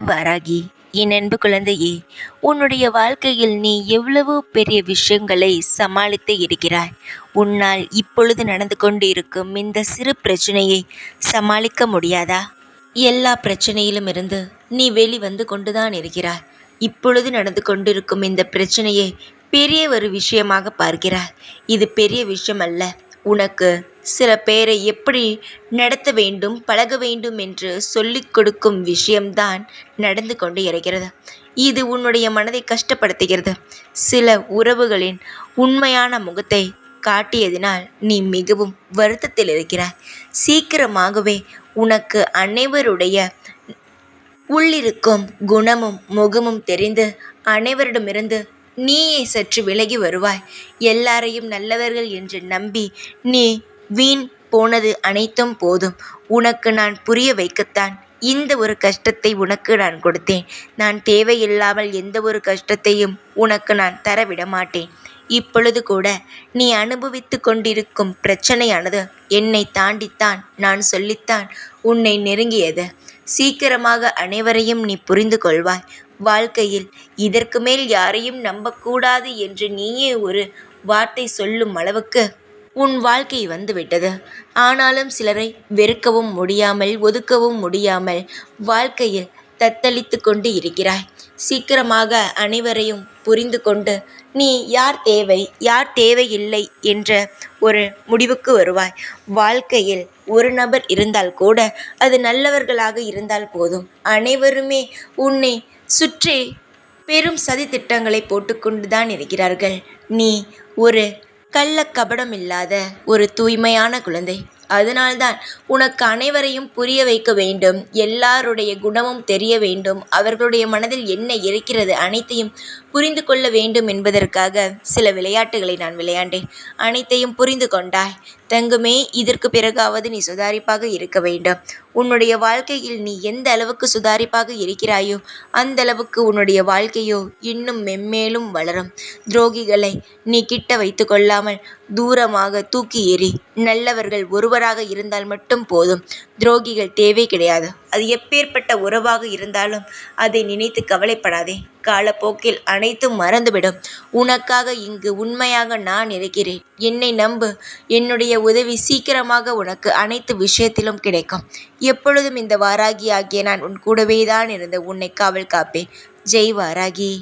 வாராகி, என் அன்பு குழந்தையே, உன்னுடைய வாழ்க்கையில் நீ எவ்வளவோ பெரிய விஷயங்களை சமாளித்து இருக்கிறாய். உன்னால் இப்பொழுது நடந்து கொண்டு இருக்கும் இந்த சிறு பிரச்சனையை சமாளிக்க முடியாதா? எல்லா பிரச்சனையிலும் இருந்து நீ வெளிவந்து கொண்டுதான் இருக்கிறாய். இப்பொழுது நடந்து கொண்டிருக்கும் இந்த பிரச்சனையை பெரிய ஒரு விஷயமாக பார்க்கிறாய். இது பெரிய விஷயம் அல்ல. உனக்கு சில பேரை எப்படி நடத்த வேண்டும், பழக வேண்டும் என்று சொல்லிக் கொடுக்கும் விஷயம்தான் நடந்து கொண்டு இருக்கிறது. இது உன்னுடைய மனதை கஷ்டப்படுத்துகிறது. சில உறவுகளின் உண்மையான முகத்தை காட்டியதினால் நீ மிகவும் வருத்தத்தில் இருக்கிறாய். சீக்கிரமாகவே உனக்கு அனைவருடைய உள்ளிருக்கும் குணமும் முகமும் தெரிந்து அனைவரிடமிருந்து நீயே சற்று விலகி வருவாய். எல்லாரையும் நல்லவர்கள் என்று நம்பி நீ வீண் போனது அனைத்தும் போதும். உனக்கு நான் புரிய வைக்கத்தான் இந்த ஒரு கஷ்டத்தை உனக்கு நான் கொடுத்தேன். நான் தேவையில்லாமல் எந்த ஒரு கஷ்டத்தையும் உனக்கு நான் தரவிட மாட்டேன். இப்பொழுது கூட நீ அனுபவித்து கொண்டிருக்கும் பிரச்சனையானது என்னை தாண்டித்தான் நான் சொல்லித்தான் உன்னை நெருங்கியது. சீக்கிரமாக அனைவரையும் நீ புரிந்து கொள்வாய். வாழ்க்கையில் இதற்கு மேல் யாரையும் நம்பக்கூடாது என்று நீயே ஒரு வார்த்தை சொல்லும் அளவுக்கு உன் வாழ்க்கை வந்துவிட்டது. ஆனாலும் சிலரை வெறுக்கவும் முடியாமல், ஒதுக்கவும் முடியாமல் வாழ்க்கையில் தத்தளித்து கொண்டு இருக்கிறாய். சீக்கிரமாக அனைவரையும் புரிந்து கொண்டு நீ யார் தேவை, யார் தேவையில்லை என்ற ஒரு முடிவுக்கு வருவாய். வாழ்க்கையில் ஒரு நபர் இருந்தால் கூட அது நல்லவர்களாக இருந்தால் போதும். அனைவருமே உன்னை சுற்றி பெரும் சதி திட்டங்களை போட்டுக்கொண்டு தான் இருக்கிறார்கள். நீ ஒரு கள்ளக்கபடம் இல்லாத ஒரு தூய்மையான குழந்தை. அதனால்தான் உனக்கு அனைவரையும் புரிய வைக்க வேண்டும். எல்லாருடைய குணமும் தெரிய வேண்டும். அவர்களுடைய மனதில் என்ன இருக்கிறது அனைத்தையும் புரிந்து கொள்ள வேண்டும் என்பதற்காக சில விளையாட்டுகளை நான் விளையாண்டேன். அனைத்தையும் புரிந்து கொண்டாய். தங்குமே, இதற்கு பிறகாவது நீ சுதாரிப்பாக இருக்க வேண்டும். உன்னுடைய வாழ்க்கையில் நீ எந்த அளவுக்கு சுதாரிப்பாக இருக்கிறாயோ அந்த அளவுக்கு உன்னுடைய வாழ்க்கையோ இன்னும் மென்மேலும் வளரும். துரோகிகளை நீ கிட்ட வைத்து கொள்ளாமல் தூரமாக தூக்கி எறி. நல்லவர்கள் ஒருவராக இருந்தால் மட்டும் போதும். துரோகிகள் தேவை கிடையாது. அது எப்பேற்பட்ட உறவாக இருந்தாலும் அதை நினைத்து கவலைப்படாதே. காலப்போக்கில் அனைத்தும் மறந்துவிடும். உனக்காக இங்கு உண்மையாக நான் இருக்கிறேன். என்னை நம்பு. என்னுடைய உதவி சீக்கிரமாக உனக்கு அனைத்து விஷயத்திலும் கிடைக்கும். எப்பொழுதும் இந்த வாராகி ஆகிய நான் உன் கூடவே தான் இருந்து உன்னை காவல் காப்பேன். ஜெய் வாராகி.